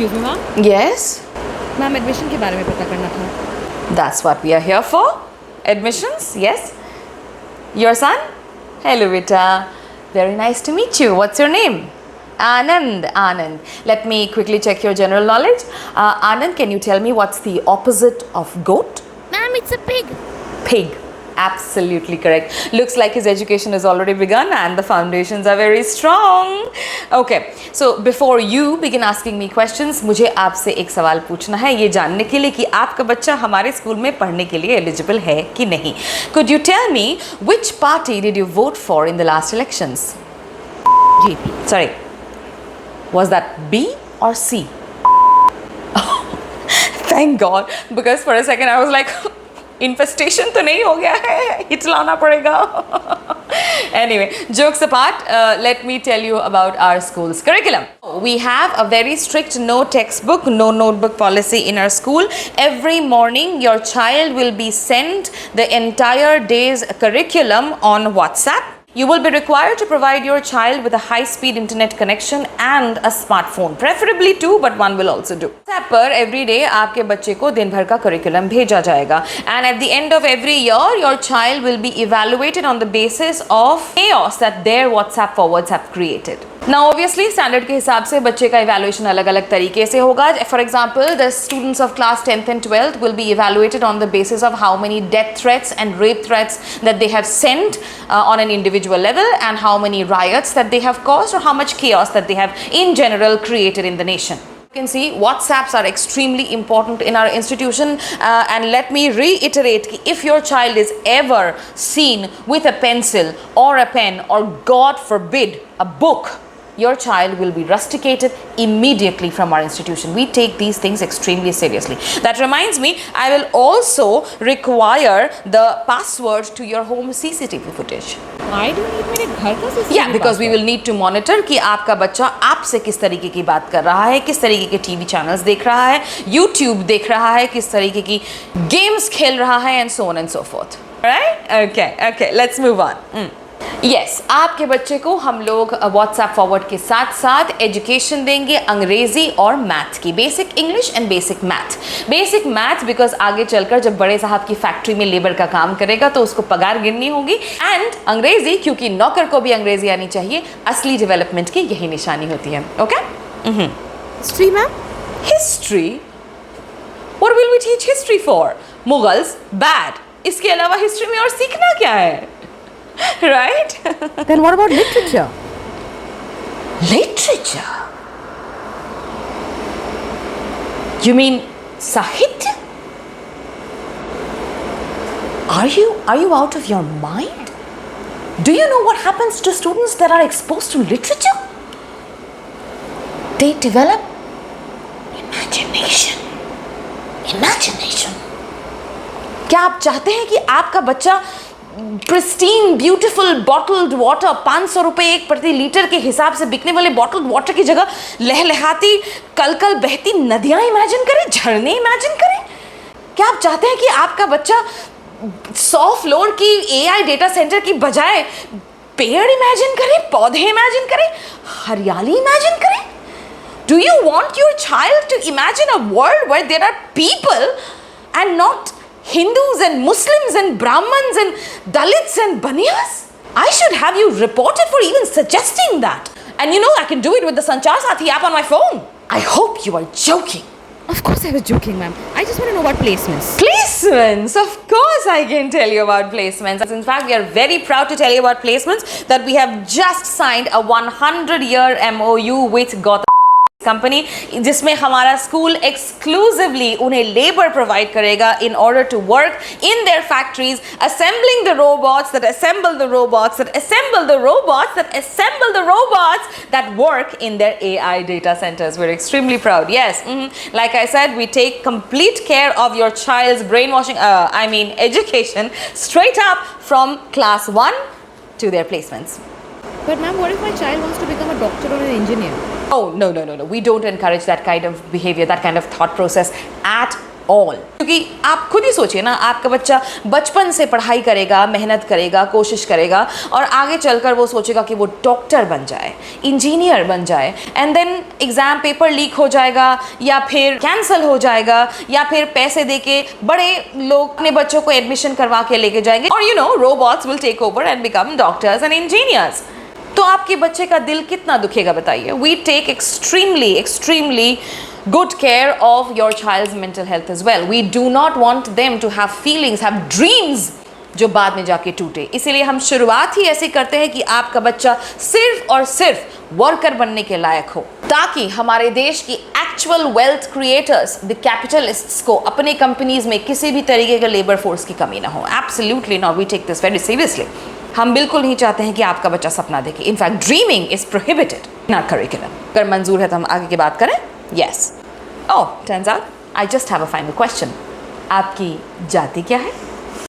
Excuse me, ma'am. Yes, ma'am admission के बारे में पता करना था. that's what we are here for. Admissions, yes. Your son? Hello, beta. Very nice to meet you. What's your name? Anand. Anand. Let me quickly check your general knowledge. Anand, can you tell me what's the opposite of goat? Ma'am, it's a pig. Pig. Absolutely correct. Looks like his education has already begun and the foundations are very strong. Okay, so before you begin asking me questions, मुझे आपसे एक सवाल पूछना है ये जानने के लिए कि आपका बच्चा हमारे स्कूल में पढ़ने के लिए एलिजिबल है कि नहीं. Could you tell me which party did you vote for in the last elections? JP. Sorry, was that B or C? Thank God, because for a second I was like, infestation तो नहीं हो गया है, हिचलाना पड़ेगा. Anyway, jokes apart, let me tell you about our school's curriculum. We have a very strict no textbook, no notebook policy in our school. Every morning, your child will be sent the entire day's curriculum on WhatsApp. You will be required to provide your child with a high-speed internet connection and a smartphone, preferably two, but one will also do. WhatsApp पर every day आपके बच्चे को दिन भर का curriculum भेजा जाएगा. And at the end of every year, your child will be evaluated on the basis of chaos that their WhatsApp forwards have created. Now obviously standard के हिसाब से बच्चे का evaluation अलग अलग तरीके से होगा. For example, the students of class 10th and 12th will be evaluated on the basis of how many death threats and rape threats that they have sent on an individual level, and how many riots that they have caused, or how much chaos that they have in general created in the nation. You can see WhatsApps are extremely important in our institution, and let me reiterate, if your child is ever seen with a pencil or a pen or God forbid a book, your child will be rusticated immediately from our institution. We take these things extremely seriously. That reminds me, I will also require the password to your home CCTV footage. Why do you need मेरे घर का CCTV? Yeah, because we will need to monitor कि आपका बच्चा आपसे किस तरीके की बात कर रहा है, किस तरीके के टीवी चैनल्स देख रहा है, YouTube देख रहा है, किस तरीके की गेम्स खेल रहा है, and so on and so forth. Right? Okay, let's move on. Yes, आपके बच्चे को हम लोग WhatsApp फॉरवर्ड के साथ साथ एजुकेशन देंगे अंग्रेजी और मैथ की, basic English and basic math. Basic math because आगे चलकर जब बड़े साहब की फैक्ट्री में लेबर का काम करेगा तो उसको पगार गिननी होगी. एंड अंग्रेजी क्योंकि नौकर को भी अंग्रेजी आनी चाहिए. असली डेवलपमेंट की यही निशानी होती है. Okay. History, ma'am? History? What will we teach history for? Mughals bad. इसके अलावा हिस्ट्री में और सीखना क्या है? Right? Then what about literature? Literature? You mean Sahitya? Are you out of your mind? Do you know what happens to students that are exposed to literature? They develop imagination. क्या आप चाहते हैं कि आपका बच्चा प्रिस्टीन ब्यूटीफुल बॉटल्ड वाटर 500 रुपए एक प्रति लीटर के हिसाब से बिकने वाले बॉटल्ड वाटर की जगह लहलहाती कल बहती नदियां इमेजिन करे, झरने इमेजिन करे? क्या आप चाहते हैं कि आपका बच्चा 100 फ्लोर की AI डेटा सेंटर की बजाय पेड़ इमेजिन करे, पौधे इमेजिन करे, हरियाली इमेजिन करे? Do you want your child to imagine a world where there are people and not Hindus and Muslims and Brahmins and Dalits and Baniyas? I should have you reported for even suggesting that. And you know, I can do it with the Sanchar Sathi app on my phone. I hope you are joking. Of course I was joking, ma'am. I just want to know about placements. Placements? Of course I can tell you about placements. In fact, we are very proud to tell you about placements that we have just signed a 100-year MOU with Gotham company, जिसमें हमारा school exclusively उन्हें labour provide करेगा in order to work in their factories, assembling the robots that assemble the robots that assemble the robots that assemble the robots that work in their AI data centers. We're extremely proud. Yes, like I said, we take complete care of your child's brainwashing, education straight up from class 1 to their placements. But ma'am, what if my child wants to become a doctor or an engineer? Oh, no. We don't encourage that kind of behavior, that kind of thought process at all. क्योंकि आप खुद ही सोचिए ना, आपका बच्चा बचपन से पढ़ाई करेगा, मेहनत करेगा, कोशिश करेगा और आगे चलकर वो सोचेगा कि वो डॉक्टर बन जाए, इंजीनियर बन जाए, and then exam paper leak हो जाएगा या फिर कैंसिल हो जाएगा या फिर पैसे देके बड़े लोग अपने बच्चों को एडमिशन करवा के लेके जाएंगे और you know robots will take over and become doctors and engineers. तो आपके बच्चे का दिल कितना दुखेगा बताइए। We take extremely good care of your child's mental health as well. We do not want them to have feelings, have dreams जो बाद में जाके टूटे। इसीलिए हम शुरुआत ही ऐसे करते हैं कि आपका बच्चा सिर्फ और सिर्फ वर्कर बनने के लायक हो, ताकि हमारे देश की actual wealth creators, the capitalists को अपने कंपनीज में किसी भी तरीके के लेबर फोर्स की कमी ना हो। Absolutely not, we take this very seriously. हम बिल्कुल नहीं चाहते हैं कि आपका बच्चा सपना देखे। In fact dreaming is prohibited in our curriculum. अगर मंजूर है तो हम आगे की बात करें। Yes. Oh, turns out I just have a final question. आपकी जाति क्या है?